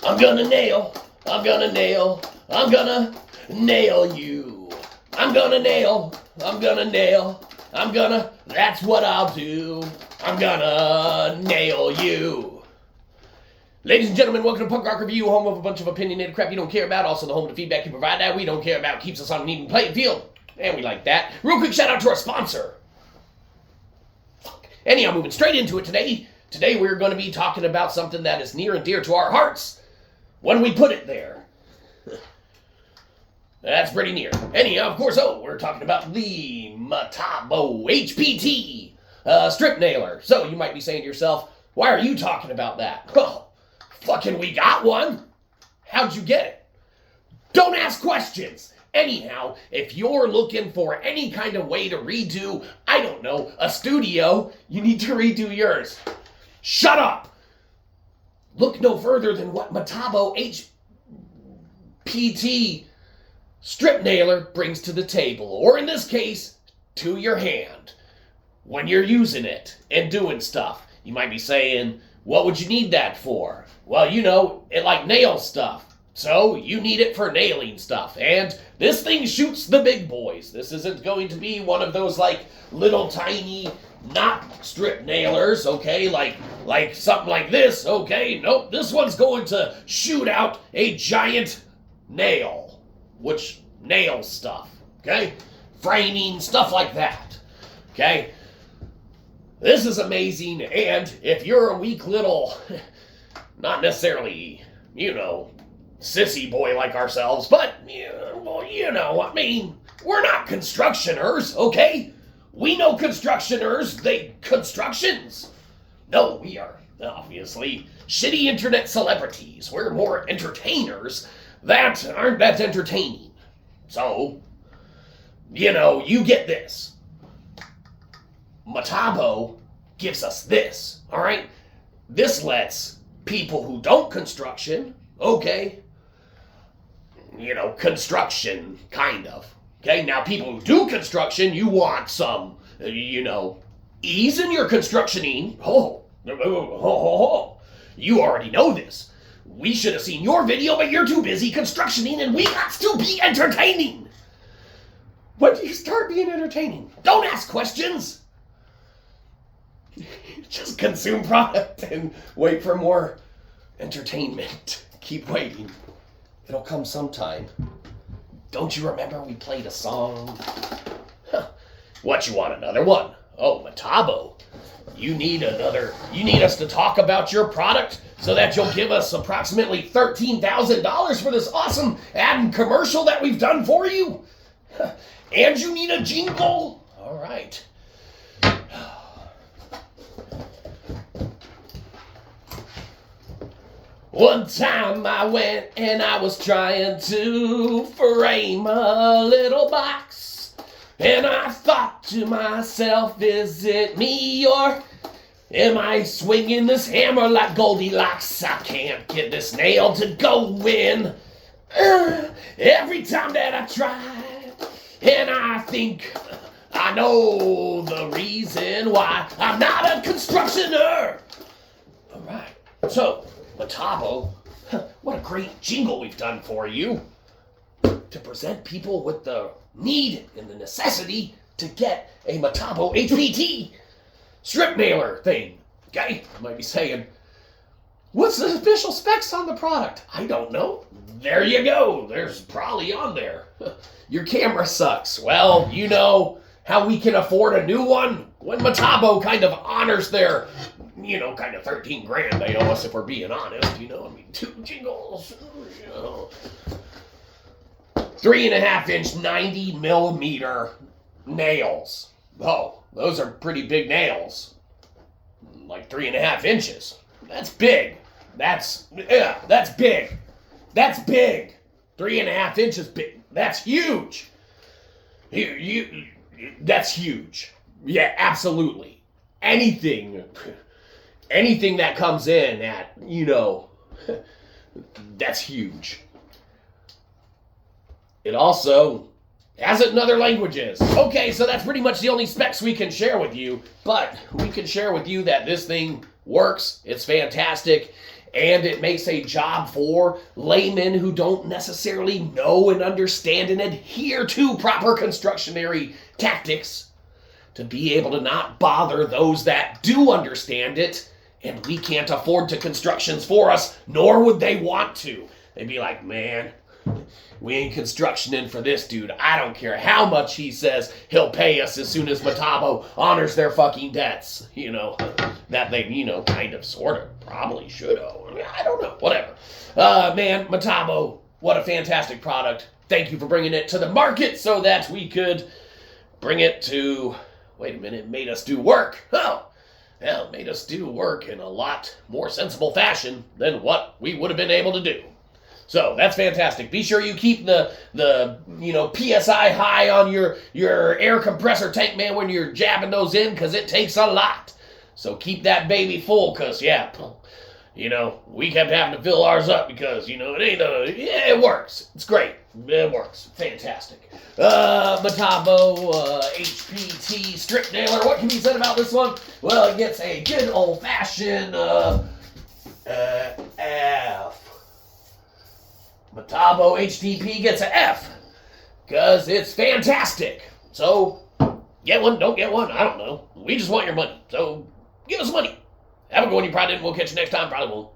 I'm gonna nail, I'm gonna nail, I'm gonna nail you. I'm gonna nail, I'm gonna nail, I'm gonna, that's what I'll do. I'm gonna nail you. Ladies and gentlemen, welcome to Punk Rock Review, home of a bunch of opinionated crap you don't care about, also the home of the feedback you provide that we don't care about, keeps us on an even playing field, and we like that. Real quick shout out to our sponsor. Anyhow, moving straight into it today. Today we're going to be talking about something that is near and dear to our hearts when we put it there. That's pretty near. Anyhow, of course, we're talking about the Metabo HPT strip nailer. So you might be saying to yourself, why are you talking about that? Well, fucking we got one. How'd you get it? Don't ask questions. Anyhow, if you're looking for any kind of way to redo, I don't know, a studio, you need to redo yours. Shut up! Look no further than what Metabo HPT strip nailer brings to the table, or in this case, to your hand, when you're using it and doing stuff. You might be saying, what would you need that for? Well, you know, it like nails stuff. So you need it for nailing stuff, and this thing shoots the big boys. This isn't going to be one of those like little tiny not strip nailers, okay, like something like this, okay? Nope, this one's going to shoot out a giant nail, which nails stuff, okay? Framing, stuff like that, okay? This is amazing, and if you're a weak little, not necessarily, you know, sissy boy like ourselves, but, well, you know, I mean, we're not constructioners, okay? We know constructioners, constructions. No, we are, obviously, shitty internet celebrities. We're more entertainers that aren't that entertaining. So, you know, you get this. Metabo gives us this, all right? This lets people who don't construction, okay, you know, construction, kind of. Okay, now people who do construction, you want some, you know, ease in your constructioning. You already know this. We should have seen your video, but you're too busy constructioning, and we got to be entertaining. When do you start being entertaining? Don't ask questions. Just consume product and wait for more entertainment. Keep waiting. It'll come sometime. Don't you remember we played a song? Huh. What, you want another one? Oh, Metabo. You need us to talk about your product so that you'll give us approximately $13,000 for this awesome ad and commercial that we've done for you? And you need a jingle? All right. One time I went and I was trying to frame a little box, and I thought to myself, is it me or am I swinging this hammer like Goldilocks? I can't get this nail to go in every time that I try, and I think I know the reason why I'm not a constructioner. All right, so Metabo, what a great jingle we've done for you to present people with the need and the necessity to get a Metabo HPT strip nailer thing. Okay? You might be saying, what's the official specs on the product? I don't know. There you go. There's probably on there. Your camera sucks. Well, you know how we can afford a new one when Metabo kind of honors their, you know, kind of 13 grand they owe us if we're being honest, you know, I mean, 2 jingles, you know. 3.5 inch, 90 millimeter nails. Oh, those are pretty big nails. Like 3.5 inches. That's big. That's big. That's big. 3.5 inches big. That's huge. That's huge. Yeah, absolutely. Anything that comes in at, you know, that's huge. It also has it in other languages. Okay, so that's pretty much the only specs we can share with you, but we can share with you that this thing works, it's fantastic, and it makes a job for laymen who don't necessarily know and understand and adhere to proper constructionary tactics to be able to not bother those that do understand it, and we can't afford to constructions for us, nor would they want to. They'd be like, man, we ain't constructioning for this dude. I don't care how much he says he'll pay us as soon as metabo honors their fucking debts. That they, kind of, sort of, probably should owe. I don't know. Whatever. Man, metabo, what a fantastic product. Thank you for bringing it to the market so that we could bring it to... Wait a minute, made us do work. Oh, well, made us do work in a lot more sensible fashion than what we would have been able to do. So that's fantastic. Be sure you keep the PSI high on your air compressor tank, man, when you're jabbing those in, because it takes a lot. So keep that baby full, because, we kept having to fill ours up because, it works. It's great. It works. Fantastic. Metabo HPT strip nailer. What can be said about this one? Well, it gets a good old-fashioned F. Metabo HTP gets an F because it's fantastic. So, get one, don't get one, I don't know. We just want your money. So, give us money. Have a good one. You probably didn't. We'll catch you next time. Probably won't.